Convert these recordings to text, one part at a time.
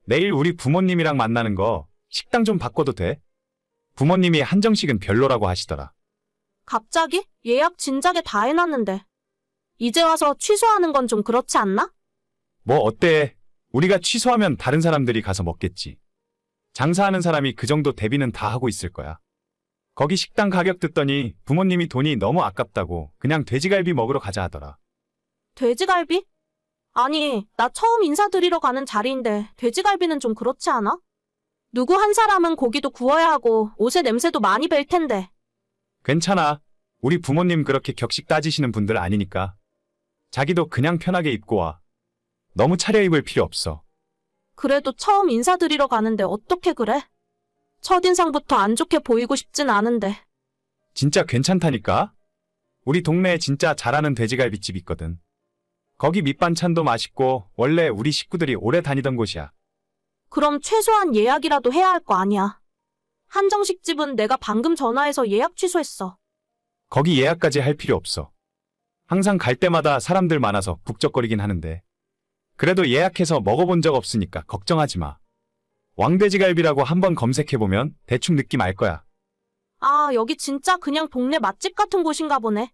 내일 우리 부모님이랑 만나는 거 식당 좀 바꿔도 돼? 부모님이 한정식은 별로라고 하시더라. 갑자기? 예약 진작에 다 해놨는데. 이제 와서 취소하는 건 좀 그렇지 않나? 뭐 어때? 우리가 취소하면 다른 사람들이 가서 먹겠지. 장사하는 사람이 그 정도 대비는 다 하고 있을 거야. 거기 식당 가격 듣더니 부모님이 돈이 너무 아깝다고 그냥 돼지갈비 먹으러 가자 하더라. 돼지갈비? 아니, 나 처음 인사드리러 가는 자리인데 돼지갈비는 좀 그렇지 않아? 누구 한 사람은 고기도 구워야 하고 옷에 냄새도 많이 벨 텐데. 괜찮아. 우리 부모님 그렇게 격식 따지시는 분들 아니니까. 자기도 그냥 편하게 입고 와. 너무 차려입을 필요 없어. 그래도 처음 인사드리러 가는데 어떻게 그래? 첫인상부터 안 좋게 보이고 싶진 않은데. 진짜 괜찮다니까? 우리 동네에 진짜 잘하는 돼지갈비집 있거든. 거기 밑반찬도 맛있고 원래 우리 식구들이 오래 다니던 곳이야. 그럼 최소한 예약이라도 해야 할 거 아니야. 한정식 집은 내가 방금 전화해서 예약 취소했어. 거기 예약까지 할 필요 없어. 항상 갈 때마다 사람들 많아서 북적거리긴 하는데. 그래도 예약해서 먹어본 적 없으니까 걱정하지 마. 왕돼지갈비라고 한번 검색해보면 대충 느낌 알 거야. 아, 여기 진짜 그냥 동네 맛집 같은 곳인가 보네.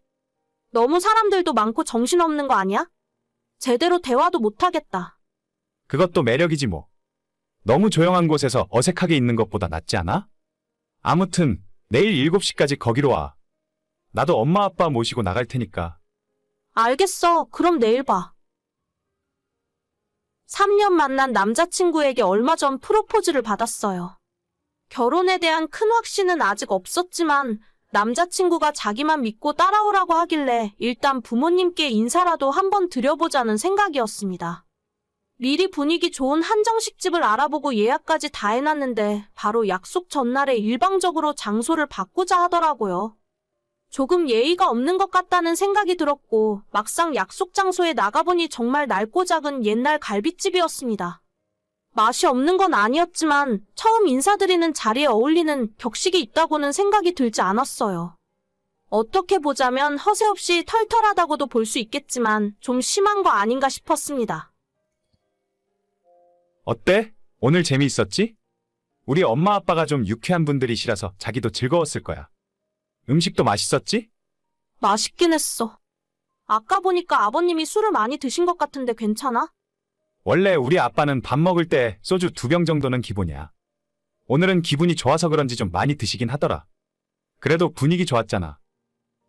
너무 사람들도 많고 정신없는 거 아니야? 제대로 대화도 못하겠다. 그것도 매력이지 뭐. 너무 조용한 곳에서 어색하게 있는 것보다 낫지 않아? 아무튼 내일 7시까지 거기로 와. 나도 엄마 아빠 모시고 나갈 테니까. 알겠어. 그럼 내일 봐. 3년 만난 남자친구에게 얼마 전 프로포즈를 받았어요. 결혼에 대한 큰 확신은 아직 없었지만 남자친구가 자기만 믿고 따라오라고 하길래 일단 부모님께 인사라도 한번 드려보자는 생각이었습니다. 미리 분위기 좋은 한정식 집을 알아보고 예약까지 다 해놨는데 바로 약속 전날에 일방적으로 장소를 바꾸자 하더라고요. 조금 예의가 없는 것 같다는 생각이 들었고 막상 약속 장소에 나가보니 정말 낡고 작은 옛날 갈비집이었습니다. 맛이 없는 건 아니었지만 처음 인사드리는 자리에 어울리는 격식이 있다고는 생각이 들지 않았어요. 어떻게 보자면 허세 없이 털털하다고도 볼 수 있겠지만 좀 심한 거 아닌가 싶었습니다. 어때? 오늘 재미있었지? 우리 엄마 아빠가 좀 유쾌한 분들이시라서 자기도 즐거웠을 거야. 음식도 맛있었지? 맛있긴 했어. 아까 보니까 아버님이 술을 많이 드신 것 같은데 괜찮아? 원래 우리 아빠는 밥 먹을 때 소주 2병 정도는 기본이야. 오늘은 기분이 좋아서 그런지 좀 많이 드시긴 하더라. 그래도 분위기 좋았잖아.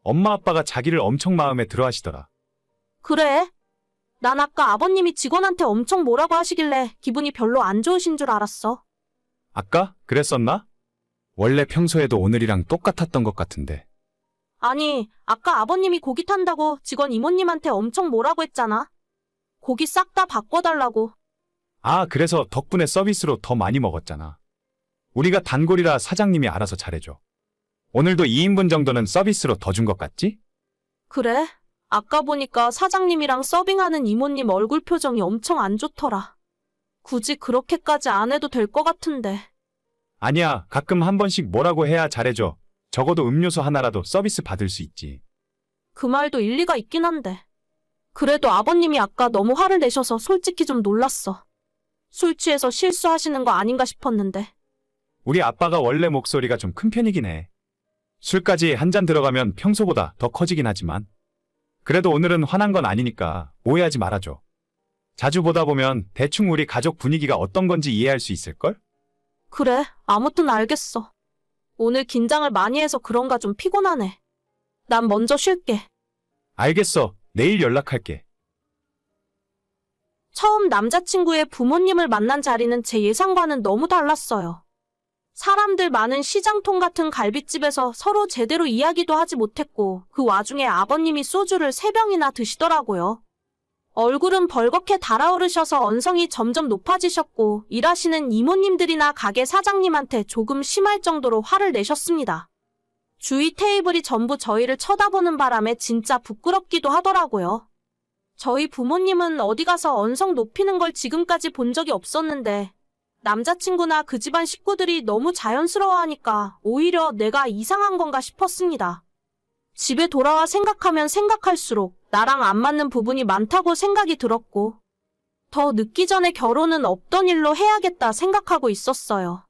엄마 아빠가 자기를 엄청 마음에 들어 하시더라. 그래? 난 아까 아버님이 직원한테 엄청 뭐라고 하시길래 기분이 별로 안 좋으신 줄 알았어. 아까? 그랬었나? 원래 평소에도 오늘이랑 똑같았던 것 같은데. 아니, 아까 아버님이 고기 탄다고 직원 이모님한테 엄청 뭐라고 했잖아. 고기 싹 다 바꿔달라고. 아, 그래서 덕분에 서비스로 더 많이 먹었잖아. 우리가 단골이라 사장님이 알아서 잘해줘. 오늘도 2인분 정도는 서비스로 더 준 것 같지? 그래? 아까 보니까 사장님이랑 서빙하는 이모님 얼굴 표정이 엄청 안 좋더라. 굳이 그렇게까지 안 해도 될 것 같은데. 아니야, 가끔 한 번씩 뭐라고 해야 잘해줘. 적어도 음료수 하나라도 서비스 받을 수 있지. 그 말도 일리가 있긴 한데. 그래도 아버님이 아까 너무 화를 내셔서 솔직히 좀 놀랐어. 술 취해서 실수하시는 거 아닌가 싶었는데. 우리 아빠가 원래 목소리가 좀 큰 편이긴 해. 술까지 한 잔 들어가면 평소보다 더 커지긴 하지만. 그래도 오늘은 화난 건 아니니까 오해하지 말아줘. 자주 보다 보면 대충 우리 가족 분위기가 어떤 건지 이해할 수 있을걸? 그래, 아무튼 알겠어. 오늘 긴장을 많이 해서 그런가 좀 피곤하네. 난 먼저 쉴게. 알겠어. 내일 연락할게. 처음 남자친구의 부모님을 만난 자리는 제 예상과는 너무 달랐어요. 사람들 많은 시장통 같은 갈비집에서 서로 제대로 이야기도 하지 못했고 그 와중에 아버님이 소주를 3병이나 드시더라고요. 얼굴은 벌겋게 달아오르셔서 언성이 점점 높아지셨고 일하시는 이모님들이나 가게 사장님한테 조금 심할 정도로 화를 내셨습니다. 주위 테이블이 전부 저희를 쳐다보는 바람에 진짜 부끄럽기도 하더라고요. 저희 부모님은 어디 가서 언성 높이는 걸 지금까지 본 적이 없었는데 남자친구나 그 집안 식구들이 너무 자연스러워하니까 오히려 내가 이상한 건가 싶었습니다. 집에 돌아와 생각하면 생각할수록 나랑 안 맞는 부분이 많다고 생각이 들었고 더 늦기 전에 결혼은 없던 일로 해야겠다 생각하고 있었어요.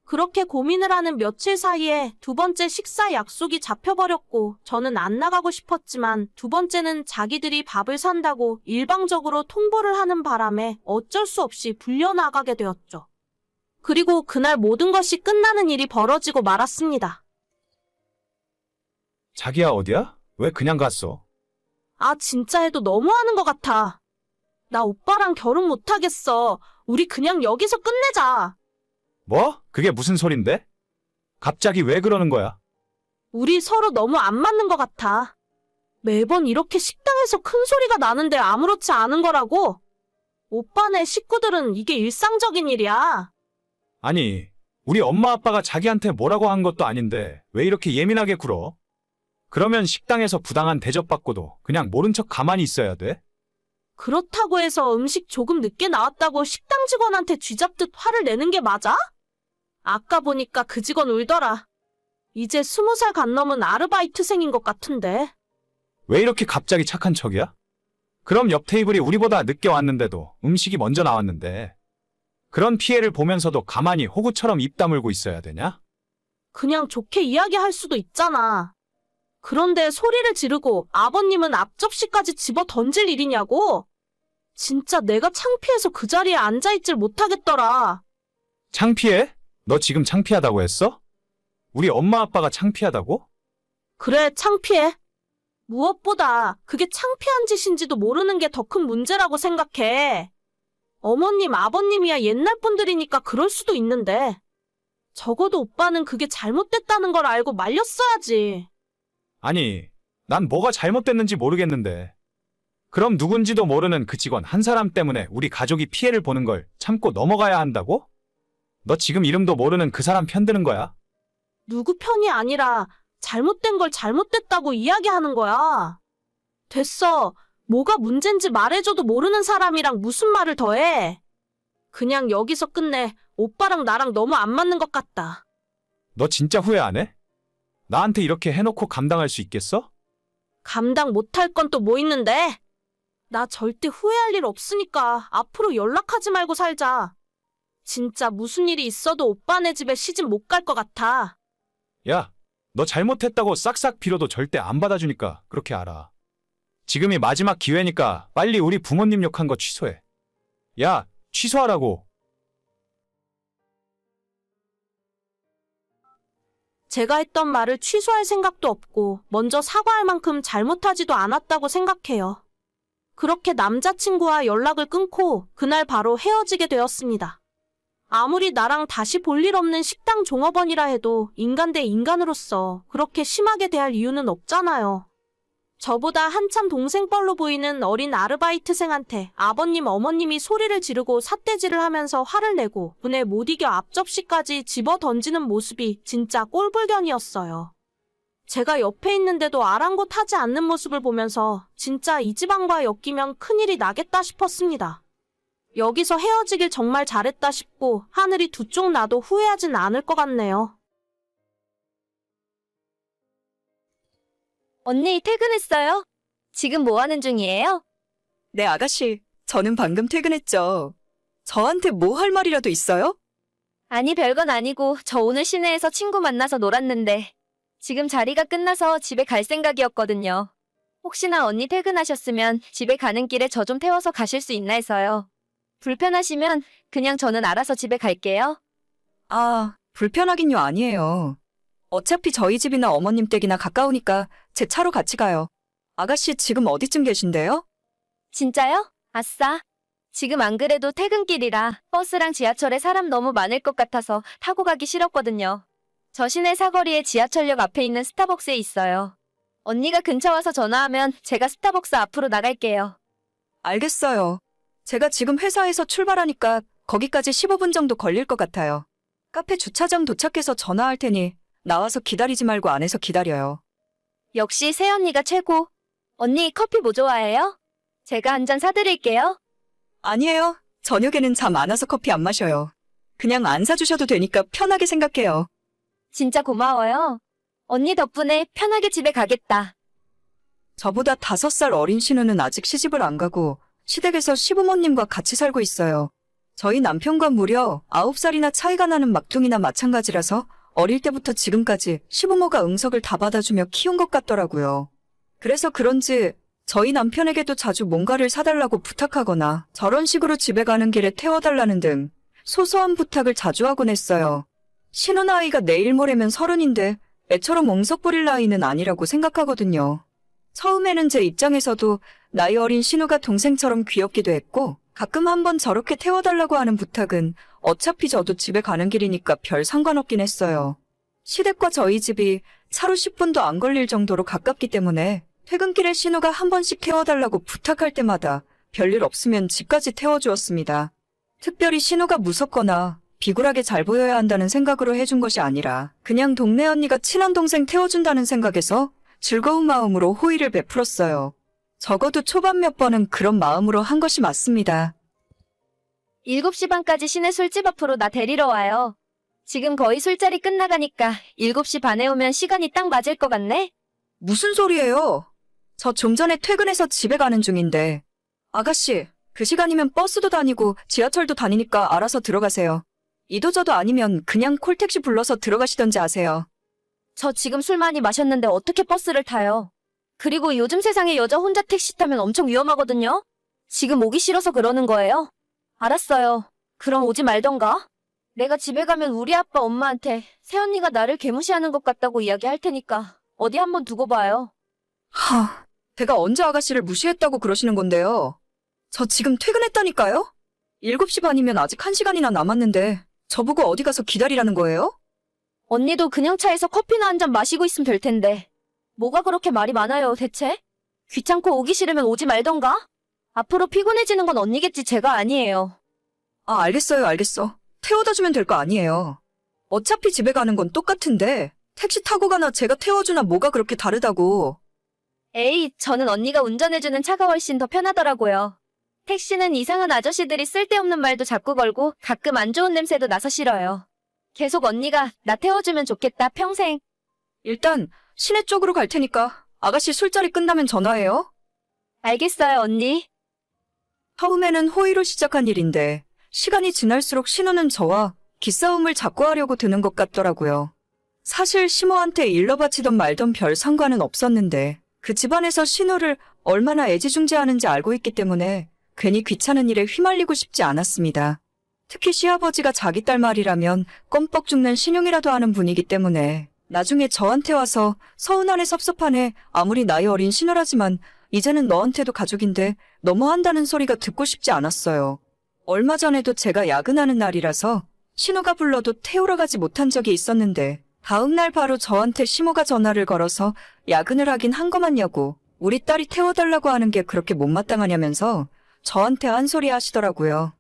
그렇게 고민을 하는 며칠 사이에 두 번째 식사 약속이 잡혀버렸고 저는 안 나가고 싶었지만 두 번째는 자기들이 밥을 산다고 일방적으로 통보를 하는 바람에 어쩔 수 없이 불려나가게 되었죠. 그리고 그날 모든 것이 끝나는 일이 벌어지고 말았습니다. 자기야, 어디야? 왜 그냥 갔어? 아, 진짜 해도 너무하는 것 같아. 나 오빠랑 결혼 못하겠어. 우리 그냥 여기서 끝내자. 뭐? 그게 무슨 소린데? 갑자기 왜 그러는 거야? 우리 서로 너무 안 맞는 것 같아. 매번 이렇게 식당에서 큰 소리가 나는데 아무렇지 않은 거라고? 오빠네 식구들은 이게 일상적인 일이야. 아니, 우리 엄마 아빠가 자기한테 뭐라고 한 것도 아닌데 왜 이렇게 예민하게 굴어? 그러면 식당에서 부당한 대접받고도 그냥 모른 척 가만히 있어야 돼? 그렇다고 해서 음식 조금 늦게 나왔다고 식당 직원한테 쥐잡듯 화를 내는 게 맞아? 아까 보니까 그 직원 울더라. 이제 20살 간 넘은 아르바이트생인 것 같은데. 왜 이렇게 갑자기 착한 척이야? 그럼 옆 테이블이 우리보다 늦게 왔는데도 음식이 먼저 나왔는데 그런 피해를 보면서도 가만히 호구처럼 입 다물고 있어야 되냐? 그냥 좋게 이야기할 수도 있잖아. 그런데 소리를 지르고 아버님은 앞접시까지 집어 던질 일이냐고? 진짜 내가 창피해서 그 자리에 앉아있질 못하겠더라. 창피해? 너 지금 창피하다고 했어? 우리 엄마 아빠가 창피하다고? 그래, 창피해. 무엇보다 그게 창피한 짓인지도 모르는 게 더 큰 문제라고 생각해. 어머님, 아버님이야 옛날 분들이니까 그럴 수도 있는데 적어도 오빠는 그게 잘못됐다는 걸 알고 말렸어야지. 아니, 난 뭐가 잘못됐는지 모르겠는데 그럼 누군지도 모르는 그 직원 한 사람 때문에 우리 가족이 피해를 보는 걸 참고 넘어가야 한다고? 너 지금 이름도 모르는 그 사람 편드는 거야? 누구 편이 아니라 잘못된 걸 잘못됐다고 이야기하는 거야. 됐어. 뭐가 문제인지 말해줘도 모르는 사람이랑 무슨 말을 더 해. 그냥 여기서 끝내. 오빠랑 나랑 너무 안 맞는 것 같다. 너 진짜 후회 안 해? 나한테 이렇게 해놓고 감당할 수 있겠어? 감당 못할 건 또 뭐 있는데? 나 절대 후회할 일 없으니까 앞으로 연락하지 말고 살자. 진짜 무슨 일이 있어도 오빠네 집에 시집 못 갈 것 같아. 야, 너 잘못했다고 싹싹 빌어도 절대 안 받아주니까 그렇게 알아. 지금이 마지막 기회니까 빨리 우리 부모님 욕한 거 취소해. 야, 취소하라고. 제가 했던 말을 취소할 생각도 없고 먼저 사과할 만큼 잘못하지도 않았다고 생각해요. 그렇게 남자친구와 연락을 끊고 그날 바로 헤어지게 되었습니다. 아무리 나랑 다시 볼 일 없는 식당 종업원이라 해도 인간 대 인간으로서 그렇게 심하게 대할 이유는 없잖아요. 저보다 한참 동생뻘로 보이는 어린 아르바이트생한테 아버님, 어머님이 소리를 지르고 삿대질을 하면서 화를 내고 분에 못 이겨 앞접시까지 집어 던지는 모습이 진짜 꼴불견이었어요. 제가 옆에 있는데도 아랑곳하지 않는 모습을 보면서 진짜 이 집안과 엮이면 큰일이 나겠다 싶었습니다. 여기서 헤어지길 정말 잘했다 싶고 하늘이 두 쪽 나도 후회하진 않을 것 같네요. 언니 퇴근했어요? 지금 뭐 하는 중이에요? 네, 아가씨. 저는 방금 퇴근했죠. 저한테 뭐 할 말이라도 있어요? 아니 별건 아니고 저 오늘 시내에서 친구 만나서 놀았는데 지금 자리가 끝나서 집에 갈 생각이었거든요. 혹시나 언니 퇴근하셨으면 집에 가는 길에 저 좀 태워서 가실 수 있나 해서요. 불편하시면 그냥 저는 알아서 집에 갈게요. 아, 불편하긴요 아니에요. 어차피 저희 집이나 어머님 댁이나 가까우니까 제 차로 같이 가요. 아가씨 지금 어디쯤 계신데요? 진짜요? 아싸. 지금 안 그래도 퇴근길이라 버스랑 지하철에 사람 너무 많을 것 같아서 타고 가기 싫었거든요. 저 시내 사거리에 지하철역 앞에 있는 스타벅스에 있어요. 언니가 근처 와서 전화하면 제가 스타벅스 앞으로 나갈게요. 알겠어요. 제가 지금 회사에서 출발하니까 거기까지 15분 정도 걸릴 것 같아요. 카페 주차장 도착해서 전화할 테니 나와서 기다리지 말고 안에서 기다려요. 역시 새언니가 최고. 언니 커피 뭐 좋아해요? 제가 한 잔 사드릴게요. 아니에요. 저녁에는 잠 안 와서 커피 안 마셔요. 그냥 안 사주셔도 되니까 편하게 생각해요. 진짜 고마워요. 언니 덕분에 편하게 집에 가겠다. 저보다 5살 어린 신우는 아직 시집을 안 가고 시댁에서 시부모님과 같이 살고 있어요. 저희 남편과 무려 9살이나 차이가 나는 막둥이나 마찬가지라서 어릴 때부터 지금까지 시부모가 응석을 다 받아주며 키운 것 같더라고요. 그래서 그런지 저희 남편에게도 자주 뭔가를 사달라고 부탁하거나 저런 식으로 집에 가는 길에 태워달라는 등 소소한 부탁을 자주 하곤 했어요. 신혼 아이가 내일 모레면 30인데 애처럼 옹석 부릴 나이는 아니라고 생각하거든요. 처음에는 제 입장에서도 나이 어린 신우가 동생처럼 귀엽기도 했고 가끔 한번 저렇게 태워달라고 하는 부탁은 어차피 저도 집에 가는 길이니까 별 상관없긴 했어요. 시댁과 저희 집이 차로 10분도 안 걸릴 정도로 가깝기 때문에 퇴근길에 신우가 한 번씩 태워달라고 부탁할 때마다 별일 없으면 집까지 태워주었습니다. 특별히 신우가 무섭거나 비굴하게 잘 보여야 한다는 생각으로 해준 것이 아니라 그냥 동네 언니가 친한 동생 태워준다는 생각에서 즐거운 마음으로 호의를 베풀었어요. 적어도 초반 몇 번은 그런 마음으로 한 것이 맞습니다. 7시 반까지 시내 술집 앞으로 나 데리러 와요. 지금 거의 술자리 끝나가니까 7시 반에 오면 시간이 딱 맞을 것 같네? 무슨 소리예요? 저 좀 전에 퇴근해서 집에 가는 중인데. 아가씨, 그 시간이면 버스도 다니고 지하철도 다니니까 알아서 들어가세요. 이도저도 아니면 그냥 콜택시 불러서 들어가시던지 아세요. 저 지금 술 많이 마셨는데 어떻게 버스를 타요? 그리고 요즘 세상에 여자 혼자 택시 타면 엄청 위험하거든요? 지금 오기 싫어서 그러는 거예요? 알았어요. 그럼 오지 말던가? 내가 집에 가면 우리 아빠 엄마한테 새언니가 나를 개무시하는 것 같다고 이야기할 테니까 어디 한번 두고 봐요. 제가 언제 아가씨를 무시했다고 그러시는 건데요. 저 지금 퇴근했다니까요? 7시 반이면 아직 1시간이나 남았는데 저보고 어디 가서 기다리라는 거예요? 언니도 그냥 차에서 커피나 한 잔 마시고 있으면 될 텐데. 뭐가 그렇게 말이 많아요, 대체? 귀찮고 오기 싫으면 오지 말던가? 앞으로 피곤해지는 건 언니겠지 제가 아니에요. 알겠어. 태워다 주면 될 거 아니에요. 어차피 집에 가는 건 똑같은데 택시 타고 가나 제가 태워주나 뭐가 그렇게 다르다고. 에이, 저는 언니가 운전해주는 차가 훨씬 더 편하더라고요. 택시는 이상한 아저씨들이 쓸데없는 말도 자꾸 걸고 가끔 안 좋은 냄새도 나서 싫어요. 계속 언니가 나 태워주면 좋겠다, 평생. 일단 시내 쪽으로 갈 테니까 아가씨 술자리 끝나면 전화해요. 알겠어요, 언니. 처음에는 호의로 시작한 일인데 시간이 지날수록 신우는 저와 기싸움을 자꾸 하려고 드는 것 같더라고요. 사실 시모한테 일러 바치던 말던 별 상관은 없었는데 그 집안에서 신우를 얼마나 애지중지하는지 알고 있기 때문에 괜히 귀찮은 일에 휘말리고 싶지 않았습니다. 특히 시아버지가 자기 딸 말이라면 껌뻑 죽는 신용이라도 하는 분이기 때문에 나중에 저한테 와서 서운하네 섭섭하네 아무리 나이 어린 신우라지만 이제는 너한테도 가족인데 너무한다는 소리가 듣고 싶지 않았어요. 얼마 전에도 제가 야근하는 날이라서 신우가 불러도 태우러 가지 못한 적이 있었는데 다음 날 바로 저한테 시모가 전화를 걸어서 야근을 하긴 한 거만냐고 우리 딸이 태워달라고 하는 게 그렇게 못마땅하냐면서 저한테 한 소리 하시더라고요.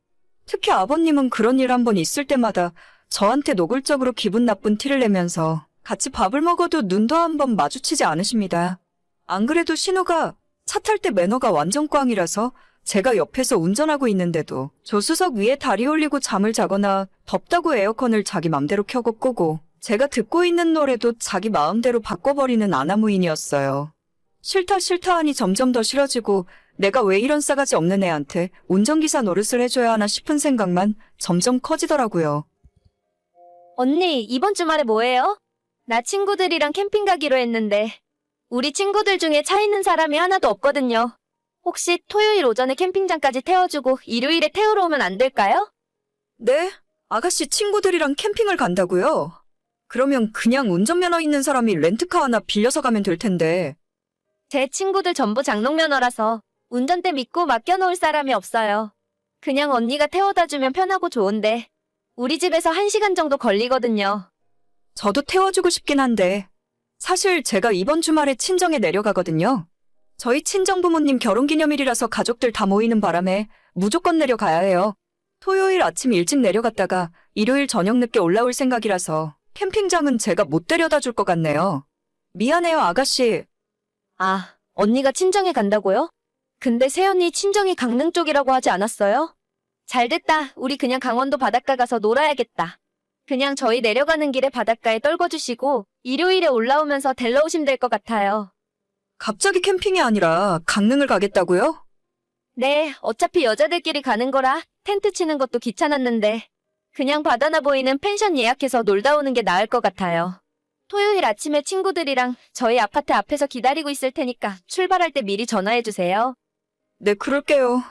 특히 아버님은 그런 일 한 번 있을 때마다 저한테 노골적으로 기분 나쁜 티를 내면서 같이 밥을 먹어도 눈도 한 번 마주치지 않으십니다. 안 그래도 신우가 차 탈 때 매너가 완전 꽝이라서 제가 옆에서 운전하고 있는데도 조수석 위에 다리 올리고 잠을 자거나 덥다고 에어컨을 자기 맘대로 켜고 끄고 제가 듣고 있는 노래도 자기 마음대로 바꿔버리는 아나무인이었어요. 싫다 하니 점점 더 싫어지고 내가 왜 이런 싸가지 없는 애한테 운전기사 노릇을 해줘야 하나 싶은 생각만 점점 커지더라고요. 언니, 이번 주말에 뭐해요? 나 친구들이랑 캠핑 가기로 했는데 우리 친구들 중에 차 있는 사람이 하나도 없거든요. 혹시 토요일 오전에 캠핑장까지 태워주고 일요일에 태우러 오면 안 될까요? 네? 아가씨 친구들이랑 캠핑을 간다고요? 그러면 그냥 운전면허 있는 사람이 렌트카 하나 빌려서 가면 될 텐데. 제 친구들 전부 장롱면허라서 운전대 믿고 맡겨놓을 사람이 없어요. 그냥 언니가 태워다 주면 편하고 좋은데 우리 집에서 1시간 정도 걸리거든요. 저도 태워주고 싶긴 한데 사실 제가 이번 주말에 친정에 내려가거든요. 저희 친정부모님 결혼기념일이라서 가족들 다 모이는 바람에 무조건 내려가야 해요. 토요일 아침 일찍 내려갔다가 일요일 저녁 늦게 올라올 생각이라서 캠핑장은 제가 못 데려다 줄 것 같네요. 미안해요, 아가씨. 아, 언니가 친정에 간다고요? 근데 새언니 친정이 강릉 쪽이라고 하지 않았어요? 잘됐다. 우리 그냥 강원도 바닷가 가서 놀아야겠다. 그냥 저희 내려가는 길에 바닷가에 떨궈주시고 일요일에 올라오면서 데려오시면 될 것 같아요. 갑자기 캠핑이 아니라 강릉을 가겠다고요? 네, 어차피 여자들끼리 가는 거라 텐트 치는 것도 귀찮았는데 그냥 바다나 보이는 펜션 예약해서 놀다 오는 게 나을 것 같아요. 토요일 아침에 친구들이랑 저희 아파트 앞에서 기다리고 있을 테니까 출발할 때 미리 전화해주세요. 네, 그럴게요.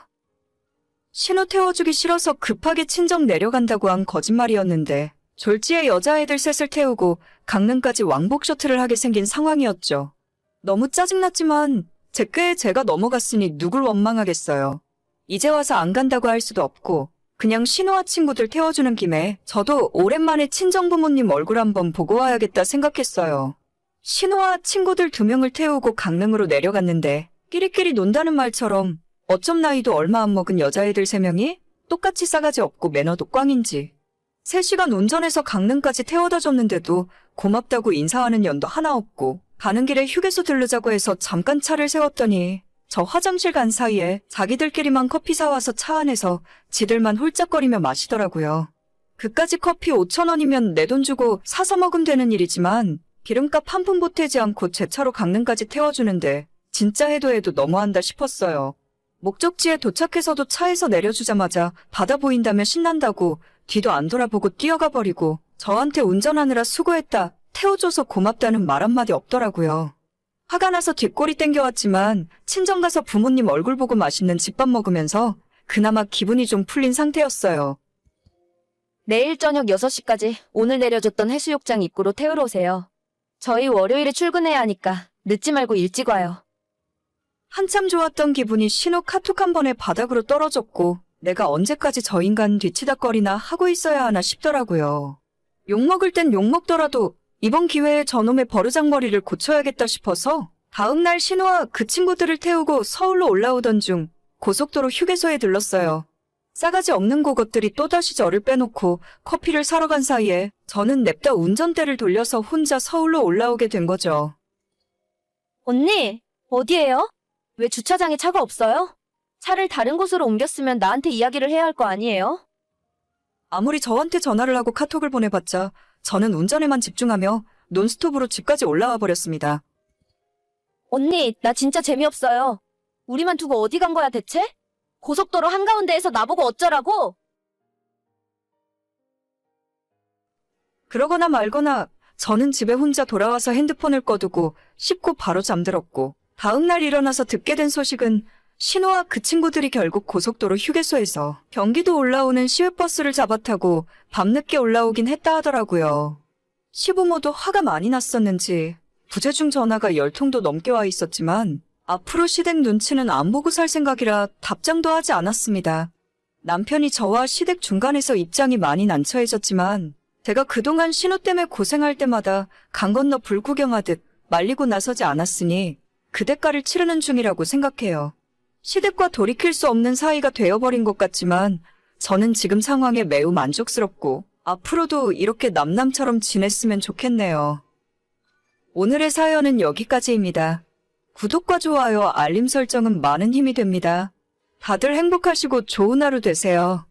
신호 태워주기 싫어서 급하게 친정 내려간다고 한 거짓말이었는데 졸지에 여자애들 셋을 태우고 강릉까지 왕복 셔틀을 하게 생긴 상황이었죠. 너무 짜증났지만 제 꾀에 제가 넘어갔으니 누굴 원망하겠어요. 이제 와서 안 간다고 할 수도 없고 그냥 신호와 친구들 태워주는 김에 저도 오랜만에 친정부모님 얼굴 한번 보고 와야겠다 생각했어요. 신호와 친구들 2명을 태우고 강릉으로 내려갔는데 끼리끼리 논다는 말처럼 어쩜 나이도 얼마 안 먹은 여자애들 3명이 똑같이 싸가지 없고 매너도 꽝인지 3시간 운전해서 강릉까지 태워다 줬는데도 고맙다고 인사하는 연도 하나 없고 가는 길에 휴게소 들르자고 해서 잠깐 차를 세웠더니 저 화장실 간 사이에 자기들끼리만 커피 사와서 차 안에서 지들만 홀짝거리며 마시더라고요. 그까지 커피 5,000원이면 내 돈 주고 사서 먹으면 되는 일이지만 기름값 한 푼 보태지 않고 제 차로 강릉까지 태워주는데 진짜 해도 너무한다 싶었어요. 목적지에 도착해서도 차에서 내려주자마자 바다 보인다며 신난다고 뒤도 안 돌아보고 뛰어가 버리고 저한테 운전하느라 수고했다, 태워줘서 고맙다는 말 한마디 없더라고요. 화가 나서 뒷골이 땡겨왔지만 친정 가서 부모님 얼굴 보고 맛있는 집밥 먹으면서 그나마 기분이 좀 풀린 상태였어요. 내일 저녁 6시까지 오늘 내려줬던 해수욕장 입구로 태우러 오세요. 저희 월요일에 출근해야 하니까 늦지 말고 일찍 와요. 한참 좋았던 기분이 신호 카톡 한 번에 바닥으로 떨어졌고 내가 언제까지 저 인간 뒤치다거리나 하고 있어야 하나 싶더라고요. 욕먹을 땐 욕먹더라도 이번 기회에 저놈의 버르장머리를 고쳐야겠다 싶어서 다음날 신호와 그 친구들을 태우고 서울로 올라오던 중 고속도로 휴게소에 들렀어요. 싸가지 없는 고것들이 또다시 저를 빼놓고 커피를 사러 간 사이에 저는 냅다 운전대를 돌려서 혼자 서울로 올라오게 된 거죠. 언니, 어디예요? 왜 주차장에 차가 없어요? 차를 다른 곳으로 옮겼으면 나한테 이야기를 해야 할 거 아니에요? 아무리 저한테 전화를 하고 카톡을 보내봤자 저는 운전에만 집중하며 논스톱으로 집까지 올라와 버렸습니다. 언니, 나 진짜 재미없어요. 우리만 두고 어디 간 거야 대체? 고속도로 한가운데에서 나보고 어쩌라고? 그러거나 말거나 저는 집에 혼자 돌아와서 핸드폰을 꺼두고 씻고 바로 잠들었고 다음날 일어나서 듣게 된 소식은 신호와 그 친구들이 결국 고속도로 휴게소에서 경기도 올라오는 시외버스를 잡아타고 밤늦게 올라오긴 했다 하더라고요. 시부모도 화가 많이 났었는지 부재중 전화가 10통도 넘게 와 있었지만 앞으로 시댁 눈치는 안 보고 살 생각이라 답장도 하지 않았습니다. 남편이 저와 시댁 중간에서 입장이 많이 난처해졌지만 제가 그동안 신호 때문에 고생할 때마다 강 건너 불 구경하듯 말리고 나서지 않았으니 그 대가를 치르는 중이라고 생각해요. 시댁과 돌이킬 수 없는 사이가 되어버린 것 같지만 저는 지금 상황에 매우 만족스럽고 앞으로도 이렇게 남남처럼 지냈으면 좋겠네요. 오늘의 사연은 여기까지입니다. 구독과 좋아요, 알림 설정은 많은 힘이 됩니다. 다들 행복하시고 좋은 하루 되세요.